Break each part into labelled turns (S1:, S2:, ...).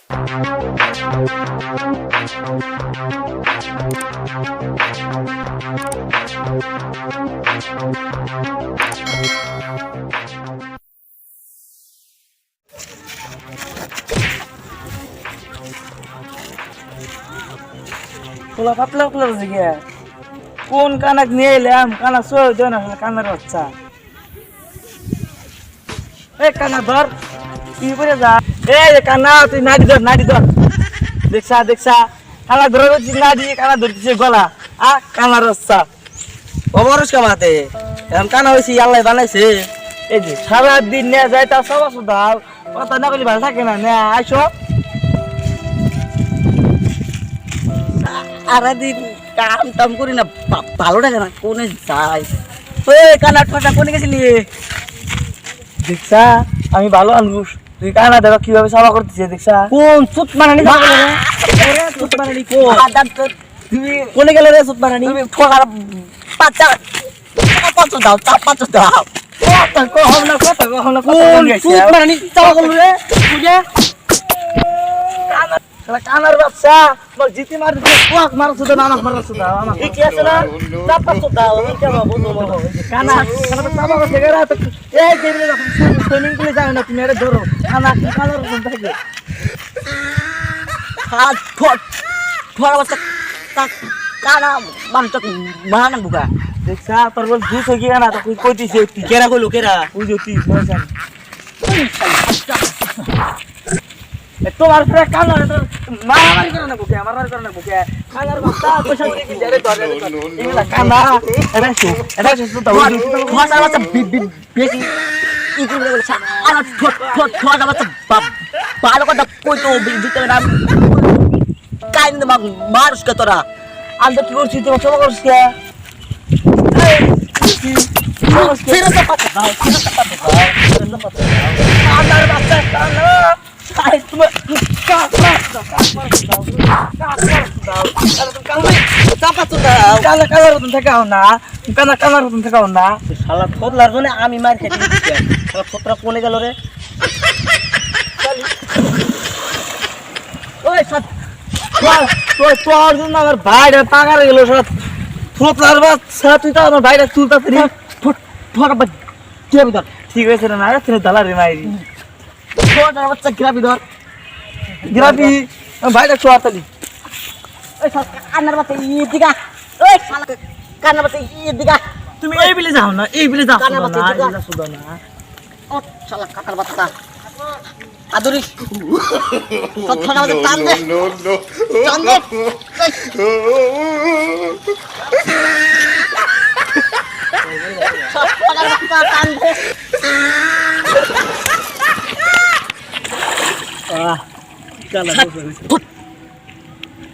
S1: পোলা পাতলা পাতলা জিগে কোন কানাক নিয়ে এলাম কানা সই দেয় না কানার বাচ্চা এ কানা ধর কি করে যা এই কানা তুই নাড়ি ধর দেখছা কানা ধরে নাড়ি কানা ধরতেছে গলা কানার বাচ্চা
S2: অবরস কামাতে এখন কানা হয়েছি আল্লাহ বানাইছে
S1: এই যে সারাদিন নিয়ে যায় তার সবার সুদাও কথা না করলে ভালো থাকে না নে আইসো
S2: সারাদিন কাম টাম করি না ভালো লাগে না কোনে যাই কানা ঠোঁটা কোনে গেছিলি
S1: দেখছা আমি ভালো আনুষ তুই কানা দেখো কিভাবে সাবা করতেছে দেখছা
S2: কোন চুত মারানি চুত মারানি তুমি কোনে গেলে রে চুত মারানি তুমি ঠোকার পাঁচা পাঁচশো দাও পাঁচশো দাও চুত মারানি চাওয়া করলো রে বুঝে
S1: কানার বাচ্চা জিতি মার মারছো তো নানাক মারছো দাও আমাকে
S2: কি আছে না চাপাচ্ছো দাও কেন বলবো
S1: কানা চাপা করতে গেলে এই টেবিলে যখন সুইমিং পুলে যাও না তুমি এটা ধরো কানা কি কানার রকম থাকে
S2: হাত ঠোঁট ঠোঁট অবস্থা কানা মানুষটা মারানো বুকা
S1: দেখছা তোর বল জুস হয়ে গিয়ে না তো কই কইতিছে তুই
S2: কেরা কইলো কেরা
S1: ওই যে তুই বলছেন তোমার প্রায় কানার মারামারি করে না বুকে মারামারি করে না বুকে কানার বাচ্চা পয়সা দিয়ে কি ধরে ধরে এগুলা কানা এটা শুধু তো
S2: ঠোঁটার বাচ্চা বেশি ইগুলো বলছে আর ঠোঁটার বাচ্চা ভালো কথা কইতো ভিতরে নাম কাইন মানুষ কে তোরা
S1: আমি তো কি করছি তোমার সব করছি
S2: ফিরে পাতা দাও
S1: কানার বাচ্চা কানা তোমার কানার রতন থাকাও না কানার রতন থাকাও না
S2: শালা ফোদলার জন্য আমি মার খেতে দিচ্ছি শালা ফোদরা কোনে গেল রে
S1: ওই সব তোর জন্য আমার ভাইটা পাকার গেল সব ফোতলার বাচ্চা তুই তো আমার ভাইটা তুলতে ঠিক আছে না তুমি দালারে মাইরি
S2: ঠোঁটার বাচ্চা গ্রাবি ধর
S1: গ্রাবি ভাইটা চুয়াতালি
S2: ওই কান্নার বাচ্চা ইয়ে দিগা ওই শালা কান্নার বাচ্চা ইয়ে দিগা
S1: তুমি এই বিলে যাও না এই বিলে যাও
S2: কান্নার বাচ্চা দিগা
S1: না শুধু না
S2: ও শালা কাকার বাচ্চা আদুরি সব ঠোঁটার বাচ্চা টান দে টান দে সব ঠোঁটার বাচ্চা টান দে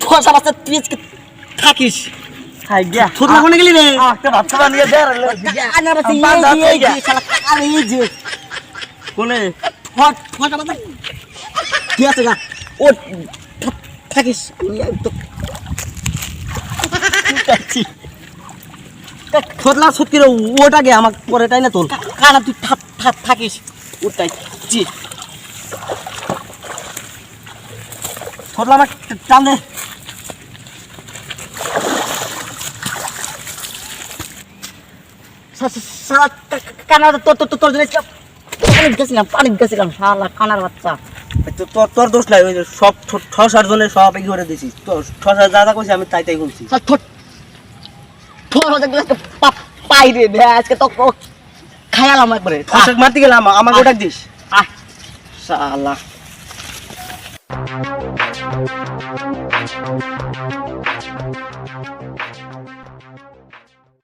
S2: ঠোঁটা বাচ্চা তুই থাকিস
S1: খাই গিয়া
S2: ঠোঁটা কোনে গেলি রে
S1: একটা ভাত খাওয়া নিয়ে দে
S2: কান্নার বাচ্চা ইয়ে শালা কাকার ইয়ে যে
S1: কোনে
S2: ঠোঁটা বাচ্চা কি আছে গা ও থাকিস খোদলা সত্যি রে ওটা গে আমার পরে তাই না তোল কানা তুই থাকিস ওটাই জি খোদলা আমার টান দে কানা তোর জন্য পানি গেছিলাম শালা কানার বাচ্চা
S1: তোর দোষ নাই ওই সব ঠসার জন্য সব এই করে দিছিস তোর ঠসার যা যা কইছি আমি তাই তাই বলছি
S2: পাই রে আজকে তো খায়ালাম একবারে
S1: ঠসাক মারতে গেলাম আমাকে ওটা দিস
S2: শালা